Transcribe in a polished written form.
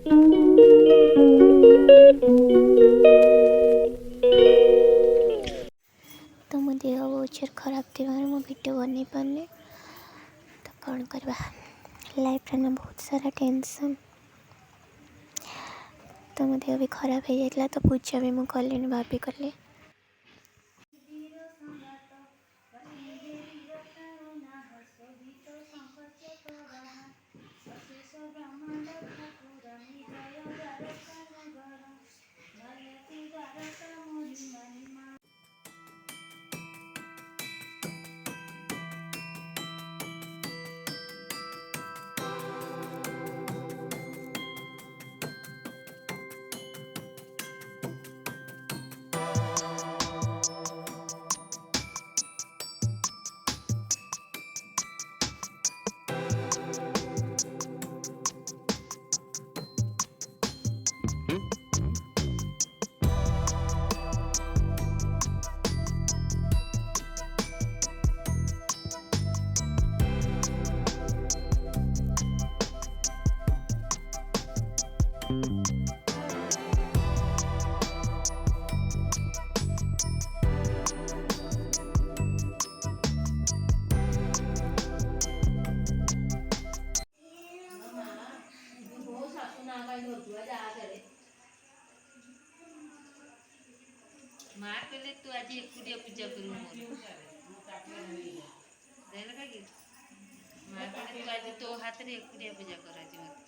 तो मो देह बहुत खराब थी मो वीडियो बन पारे तो कौन करवा लाइफ में बहुत सारा टेंशन। तो मो देह भी खराब हो जाता तो पूजा भी मुझे कली भाभी कली। माँ कहले तू आज एकुटिया पूजा करू माँ कहले तू आज तो हाथ रे एकुटिया पूजा कर आज